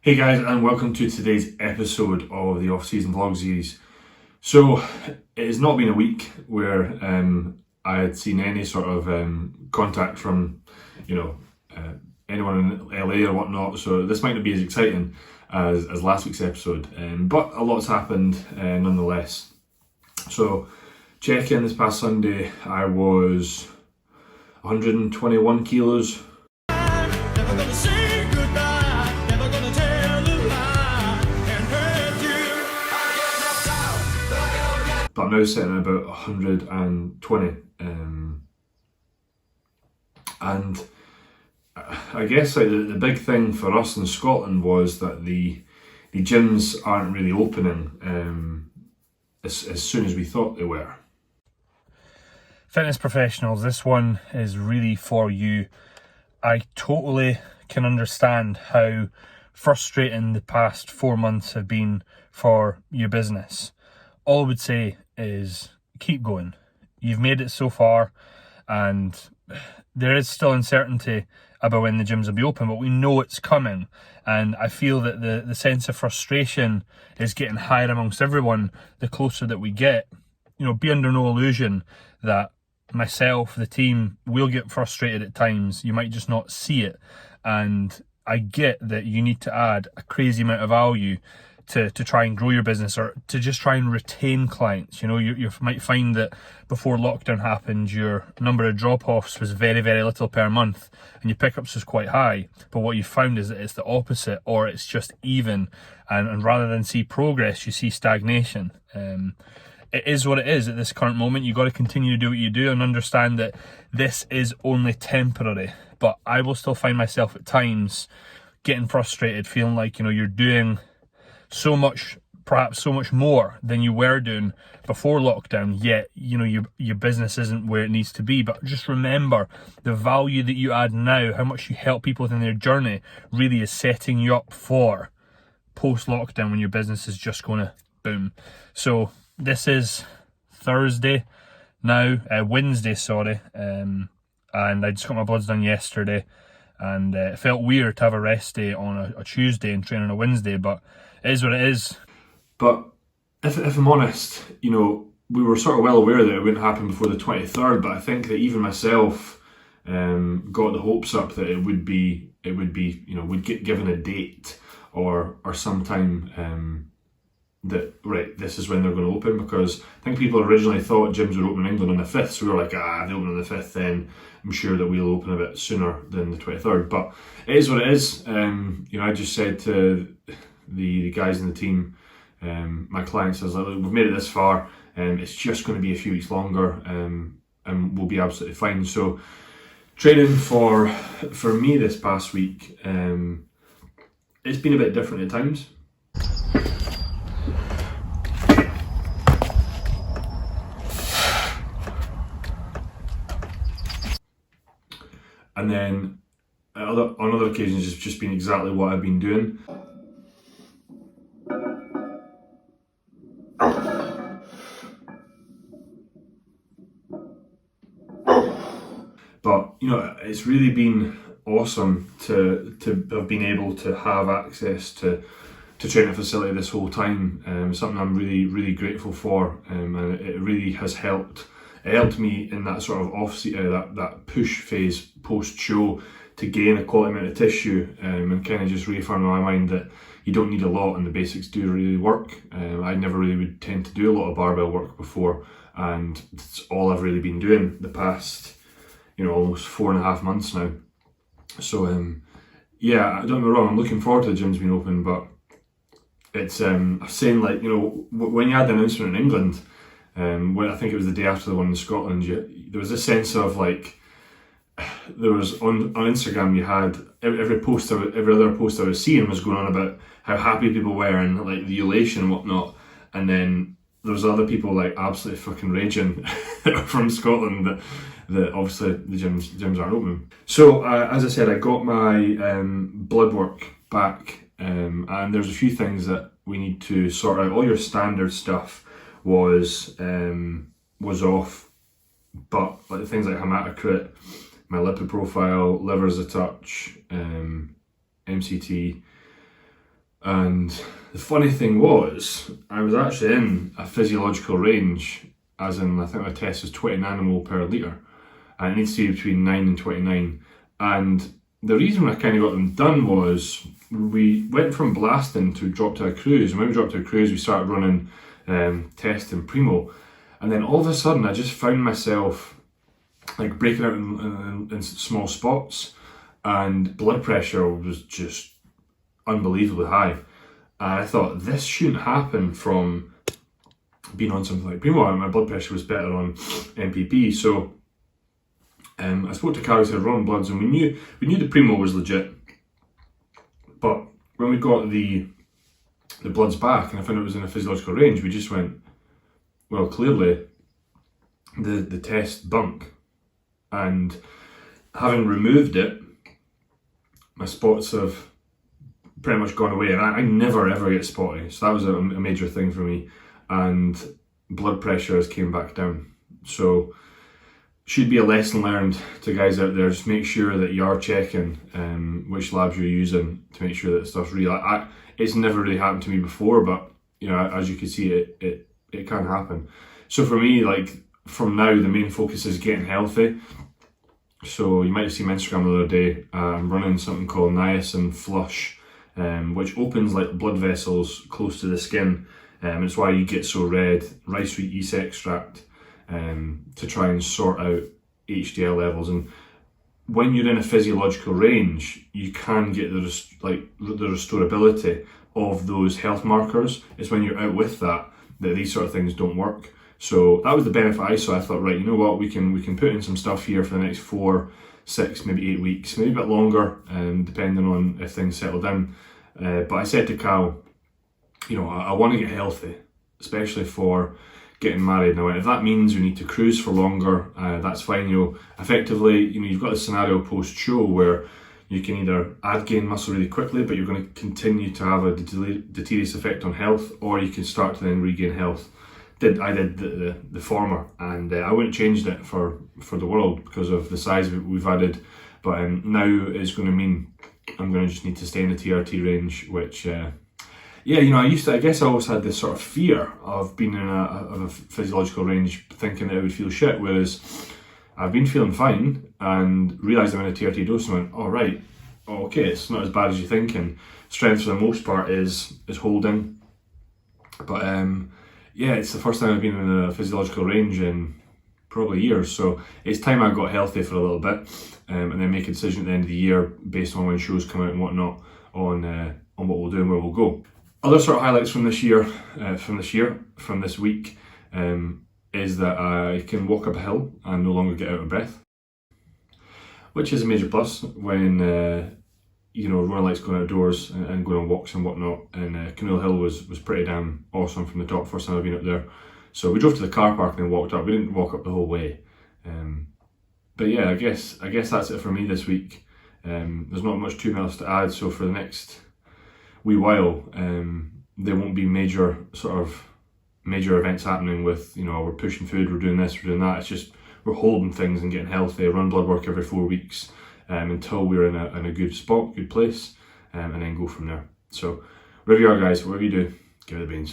Hey guys, and welcome to today's episode of the off-season vlog series. So it has not been a week where I had seen any sort of contact from, anyone in LA or whatnot. So this might not be as exciting as last week's episode, but a lot's happened nonetheless. So check-in this past Sunday, I was 121 kilos. But I'm now sitting at about 120. And I guess like the big thing for us in Scotland was that the gyms aren't really opening as soon as we thought they were. Fitness professionals, this one is really for you. I totally can understand how frustrating the past 4 months have been for your business. All I would say is keep going. You've made it so far, and there is still uncertainty about when the gyms will be open, but we know it's coming. And I feel that the sense of frustration is getting higher amongst everyone the closer that we get. Be under no illusion that myself, the team, will get frustrated at times. You might just not see it. And I get that you need to add a crazy amount of value to try and grow your business, or to just try and retain clients. You might find that before lockdown happened, your number of drop-offs was very, very little per month, and your pickups was quite high. But what you found is that it's the opposite, or it's just even, and rather than see progress, you see stagnation. It is what it is at this current moment. You've got to continue to do what you do and understand that this is only temporary. But I will still find myself at times getting frustrated, feeling like, you're doing so much, perhaps so much more than you were doing before lockdown, yet your business isn't where it needs to be. But just remember, the value that you add now, how much you help people within their journey, really is setting you up for post-lockdown when your business is just going to boom. So this is Wednesday, and I just got my bloods done yesterday, and it felt weird to have a rest day on a Tuesday and train on a Wednesday, but it is what it is. But if I'm honest, we were sort of well aware that it wouldn't happen before the 23rd, but I think that even myself got the hopes up that it would be, we'd get given a date or sometime that, right, this is when they're going to open, because I think people originally thought gyms would open in England on the 5th, so we were like, they open on the 5th, then I'm sure that we'll open a bit sooner than the 23rd, but it is what it is. I just said to the guys in the team, my clients, I was like, look, we've made it this far, it's just going to be a few weeks longer, and we'll be absolutely fine. So training for me this past week, it's been a bit different at times. And then on other occasions, it's just been exactly what I've been doing. But it's really been awesome to have been able to have access to training facility this whole time. Something I'm really, really grateful for, and it really has helped. It helped me in that sort of that push phase post-show to gain a quality amount of tissue, and kind of just reaffirm in my mind that you don't need a lot and the basics do really work. I never really would tend to do a lot of barbell work before, and it's all I've really been doing the past almost 4.5 months now. So don't get me wrong, I'm looking forward to the gyms being open, but it's I'm saying, like, when you had the announcement in England, when I think it was the day after the one in Scotland, there was a sense of like, there was on Instagram, you had every other post I was seeing was going on about how happy people were and like the elation and whatnot, and then there was other people like absolutely fucking raging from Scotland that obviously the gyms aren't open. So as I said, I got my blood work back, and there's a few things that we need to sort out. All your standard stuff was off, but like the things like hematocrit, my lipid profile, liver as a touch, MCT, And the funny thing was, I was actually in a physiological range, as in I think my test was 20 nanomole per litre, and it needs to be between 9 and 29. And the reason I kind of got them done was we went from blasting to drop to a cruise, and when we dropped to a cruise we started running test and primo, and then all of a sudden I just found myself like breaking out in small spots, and blood pressure was just unbelievably high. And I thought, this shouldn't happen from being on something like primo. My blood pressure was better on MPP, so I spoke to Carl, who said run bloods, and we knew the primo was legit. But when we got the bloods back and I found it was in a physiological range, we just went, well, clearly the test bunk. And having removed it, my spots have pretty much gone away, and I never ever get spotty, so that was a major thing for me. And blood pressure has came back down, so should be a lesson learned to guys out there. Just make sure that you are checking which labs you're using to make sure that stuff's real. It's never really happened to me before, but you know, as you can see, it can happen. So for me, like from now, the main focus is getting healthy. So you might have seen my Instagram the other day. I'm running something called niacin flush, which opens like blood vessels close to the skin. It's why you get so red. Rice wheat yeast extract to try and sort out HDL levels. And when you're in a physiological range, you can get the restorability of those health markers. It's when you're out with that these sort of things don't work. So that was the benefit I saw. I thought, right, you know what, we can put in some stuff here for the next 4, 6, maybe 8 weeks, maybe a bit longer, depending on if things settle down. But I said to Cal, you know, I want to get healthy, especially for getting married. Now, if that means we need to cruise for longer, that's fine. You know, effectively, you know, you've got a scenario post-show where you can either gain muscle really quickly, but you're going to continue to have a deleterious effect on health, or you can start to then regain health. I did the former, and I wouldn't have changed it for the world because of the size we've added. But now it's going to mean I'm going to just need to stay in the TRT range, which yeah, you know, I guess I always had this sort of fear of being in a physiological range, thinking that it would feel shit, whereas I've been feeling fine and realised I'm in a TRT dose and went, oh right, okay, it's not as bad as you think, and strength for the most part is holding. But yeah, it's the first time I've been in a physiological range in probably years, so it's time I got healthy for a little bit, and then make a decision at the end of the year based on when shows come out and whatnot on what we'll do and where we'll go. Other sort of highlights from this week, is that I can walk up a hill and no longer get out of breath, which is a major plus when you know, everyone likes going outdoors and going on walks and whatnot. And Canoe Hill was pretty damn awesome from the top. First time I've been up there, so we drove to the car park and then walked up. We didn't walk up the whole way, but yeah, I guess that's it for me this week. There's not much too much to add. So for the next wee while, there won't be major events happening with, you know, we're pushing food, we're doing this, we're doing that. It's just we're holding things and getting healthy. Run blood work every 4 weeks until we're in a good spot, good place, and then go from there. So wherever you are, guys, whatever you do, give it the beans.